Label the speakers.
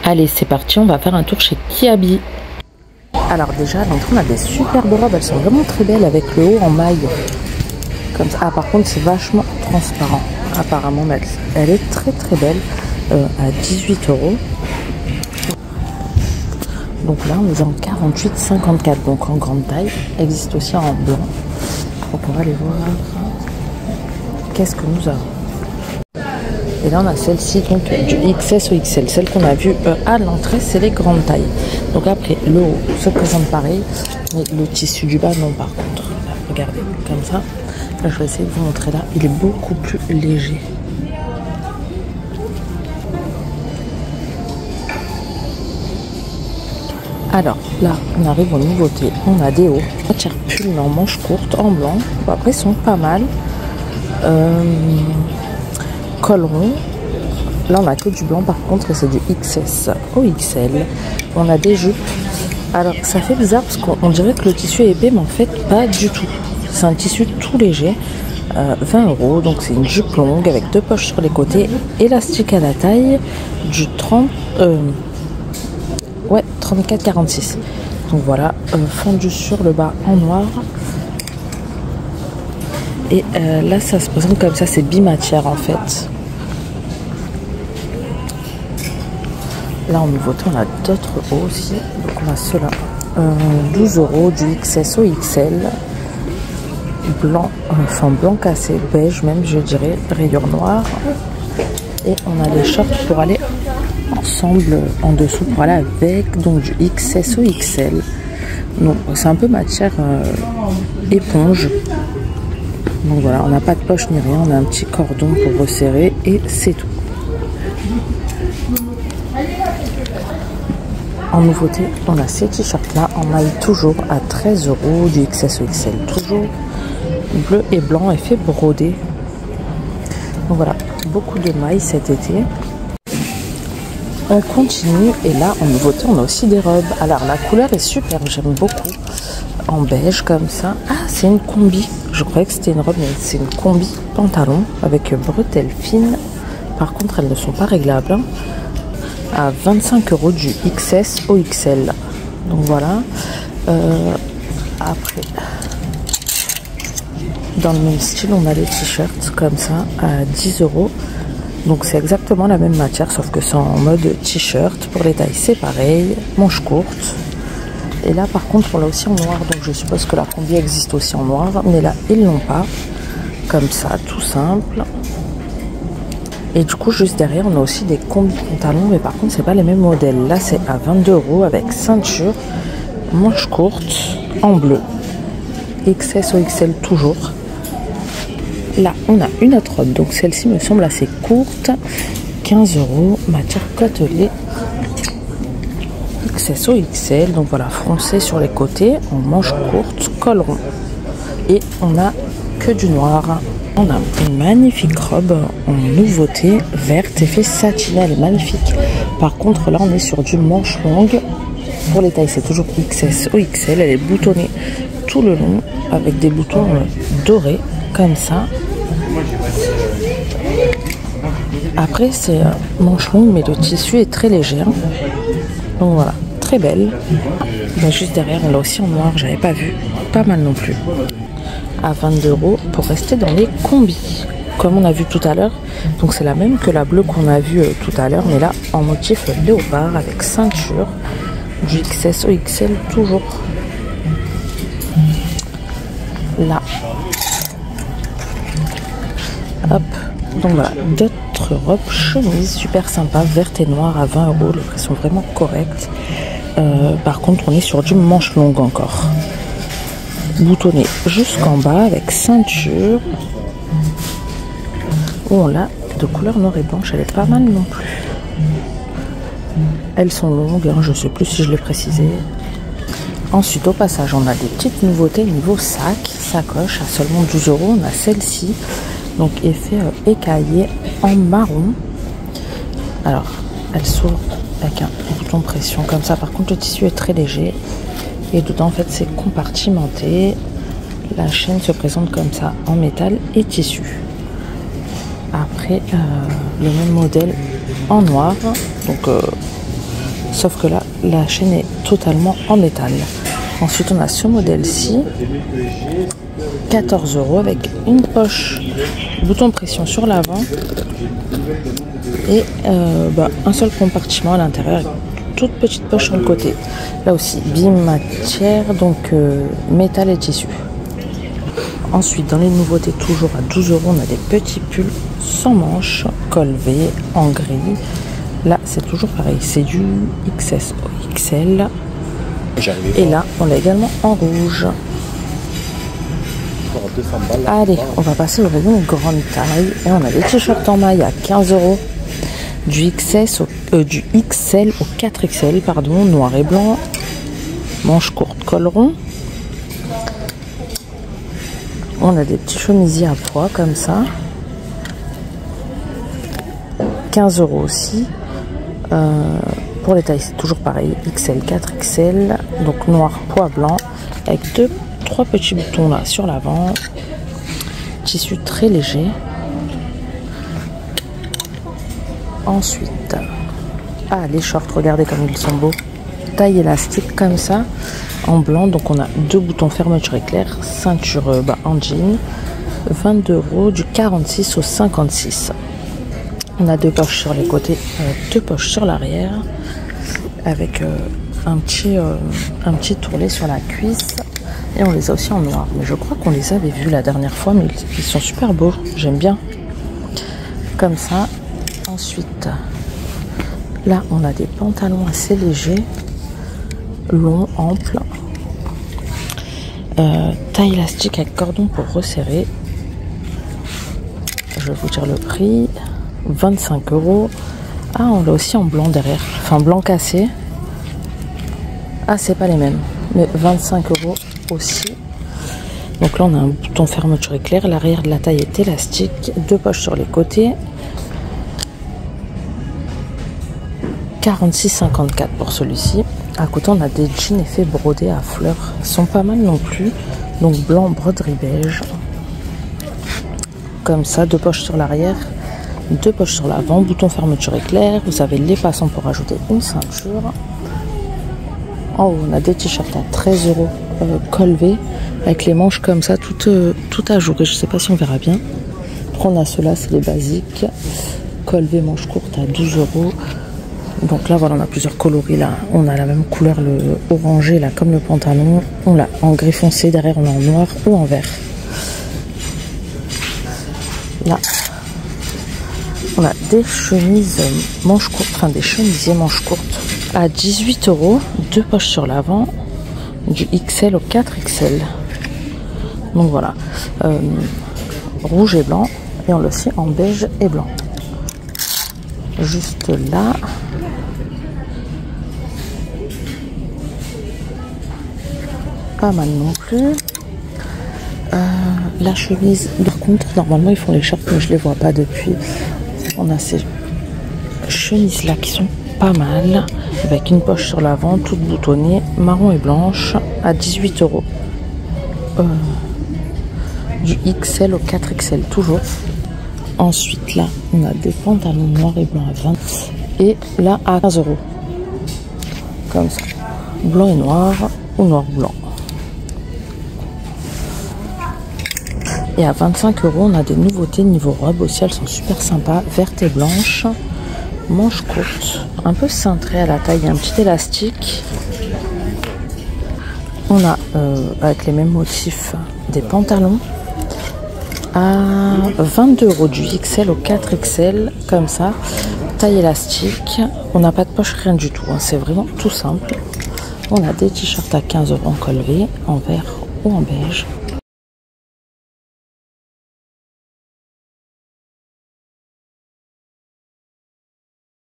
Speaker 1: Allez, c'est parti, on va faire un tour chez Kiabi. Alors déjà, à l'entrée, on a des superbes robes, elles sont vraiment très belles avec le haut en maille. Comme ça. Ah, par contre, c'est vachement transparent. Apparemment, elle est très très belle, à 18 €. Donc là, on est en 48,54, donc en grande taille. Elle existe aussi en blanc. Donc on va aller voir qu'est-ce que nous avons. Et là, on a celle-ci, donc du XS au XL. Celle qu'on a vue à l'entrée, c'est les grandes tailles. Donc après, le haut se présente pareil, mais le tissu du bas, non, par contre. Là, regardez, comme ça. Là, je vais essayer de vous montrer là. Il est beaucoup plus léger. Alors, là, on arrive aux nouveautés. On a des hauts. Matière pull en manches courtes, en blanc. Bon, après, ils sont pas mal. Col rond. Là on a que du blanc par contre et c'est du XS au XL. On a des jupes. Alors ça fait bizarre parce qu'on dirait que le tissu est épais mais en fait pas du tout. C'est un tissu tout léger. 20 €, donc c'est une jupe longue avec 2 poches sur les côtés, élastique à la taille, du 34-46. Donc voilà, fondu sur le bas en noir. Et là ça se présente comme ça, c'est bimatière en fait. Là en nouveauté on a d'autres hauts aussi, donc on a ceux-là, 12 € du XS au XL, blanc, enfin blanc cassé, beige même je dirais, rayures noires. Et on a les shorts pour aller ensemble en dessous, pour aller avec, donc du XS au XL. Donc c'est un peu matière éponge. Donc voilà, on n'a pas de poche ni rien, on a un petit cordon pour resserrer et c'est tout. En nouveauté, on a ces t-shirts là en maille toujours à 13 € du XS au XL, toujours bleu et blanc, effet brodé. Donc voilà, beaucoup de mailles cet été. On continue et là en nouveauté on a aussi des robes. Alors la couleur est super, j'aime beaucoup. En beige comme ça. Ah, c'est une combi. Je croyais que c'était une robe mais c'est une combi pantalon avec bretelles fines. Par contre elles ne sont pas réglables. À 25 € du XS au XL. Donc voilà. Après, dans le même style, on a les t-shirts comme ça à 10 €. Donc c'est exactement la même matière, sauf que c'est en mode t-shirt. Pour les tailles, c'est pareil. Manches courtes. Et là, par contre, on l'a aussi en noir. Donc je suppose que la combi existe aussi en noir. Mais là, ils l'ont pas. Comme ça, tout simple. Et du coup, juste derrière, on a aussi des combis pantalons, mais par contre, c'est pas les mêmes modèles. Là, c'est à 22 € avec ceinture, manches courtes, en bleu. XS au XL toujours. Là, on a une autre robe, donc celle-ci me semble assez courte. 15 €, matière côtelée. XS au XL, donc voilà, froncé sur les côtés, en manches courtes, col rond. Et on a que du noir. On a une magnifique robe en nouveauté, verte, effet satiné, elle est magnifique. Par contre là on est sur du manche longue. Pour les tailles c'est toujours XS au XL, elle est boutonnée tout le long avec des boutons dorés comme ça. Après c'est manche longue mais le tissu est très léger. Donc voilà, très belle. Là, juste derrière on l'a aussi en noir, j'avais pas vu, pas mal non plus. À 22 € pour rester dans les combis comme on a vu tout à l'heure. Donc c'est la même que la bleue qu'on a vue tout à l'heure, mais là en motif léopard avec ceinture, du XS au XL toujours. Là, hop, donc voilà, d'autres robes chemises super sympas, vertes et noires à 20 €. Les prix sont vraiment corrects. Par contre on est sur du manche longue encore, boutonné jusqu'en bas avec ceinture. On l'a de couleur noire et blanche, elle est pas mal non plus. Elles sont longues, hein, je sais plus si je l'ai précisé. Ensuite au passage on a des petites nouveautés niveau sac, sacoche à seulement 12 €. On a celle-ci, donc effet écaillé en marron. Alors elle s'ouvre avec un bouton pression comme ça, par contre le tissu est très léger. Et dedans en fait c'est compartimenté. La chaîne se présente comme ça en métal et tissu. Après le même modèle en noir, donc sauf que là, la chaîne est totalement en métal. Ensuite, on a ce modèle-ci, 14 € avec une poche, bouton pression sur l'avant et un seul compartiment à l'intérieur, toute petite poche sur le côté. Là aussi, bim matière, donc métal et tissu. Ensuite, dans les nouveautés, toujours à 12 €, on a des petits pulls sans manches, col V, en gris. Là, c'est toujours pareil, c'est du XS au XL. Et là, on l'a également en rouge. Allez, on va passer au rayon grande taille. Et on a des t-shirts en maille à 15 €. Du XL au 4XL, pardon, noir et blanc. Manches courtes, col rond. On a des petits chemisiers à pois comme ça. 15 € aussi. Pour les tailles, c'est toujours pareil. XL, 4XL. Donc noir, pois blanc. Avec 3 petits boutons là sur l'avant. Tissu très léger. Ensuite, les shorts, regardez comme ils sont beaux. Taille élastique comme ça. En blanc, donc on a 2 boutons fermeture éclair. Ceinture en jean. 22 € du 46 au 56. On a 2 poches sur les côtés, 2 poches sur l'arrière. Avec un petit tourlet sur la cuisse. Et on les a aussi en noir. Mais je crois qu'on les avait vus la dernière fois. Mais ils sont super beaux. J'aime bien. Comme ça. Ensuite, là, on a des pantalons assez légers. Longs, amples. Taille élastique avec cordon pour resserrer. Je vais vous dire le prix. 25 €. Ah, on l'a aussi en blanc derrière. Enfin, blanc cassé. Ah, c'est pas les mêmes. Mais 25 € aussi. Donc là, on a un bouton fermeture éclair. L'arrière de la taille est élastique. 2 poches sur les côtés. 46,54 pour celui-ci. À côté, on a des jeans effets brodés à fleurs. Ils sont pas mal non plus. Donc blanc, broderie beige. Comme ça, 2 poches sur l'arrière. 2 poches sur l'avant, bouton fermeture éclair. Vous avez les passants pour ajouter une ceinture. En haut, on a des t-shirts à 13 € col V avec les manches comme ça, tout ajouré. Je sais pas si on verra bien. Après, on a ceux-là, c'est les basiques. Col V, manche courte à 12 €. Donc là, voilà, on a plusieurs coloris. Là, on a la même couleur, le orangé, là, comme le pantalon. On l'a en gris foncé. Derrière, on a en noir ou en vert. Là. On a des chemises manches courtes, enfin des chemisiers manches courtes à 18 €, 2 poches sur l'avant, du XL au 4XL. Donc voilà, rouge et blanc, et on l'a aussi en beige et blanc. Juste là, pas mal non plus. La chemise, par contre, normalement ils font les shorts, mais je les vois pas depuis. On a ces chemises là qui sont pas mal, avec une poche sur l'avant, toute boutonnée, marron et blanche, à 18 €. Du XL au 4XL toujours. Ensuite là, on a des pantalons noirs et blancs à 20. Et là à 15 €. Comme ça. Blanc et noir ou noir-blanc. Et à 25 €, on a des nouveautés niveau robe aussi, elles sont super sympas, vertes et blanches, manches courtes, un peu cintrées à la taille, un petit élastique. On a avec les mêmes motifs des pantalons à 22 € du XL au 4XL, comme ça, taille élastique. On n'a pas de poche, rien du tout, hein, c'est vraiment tout simple. On a des t-shirts à 15 € en col V, en vert ou en beige.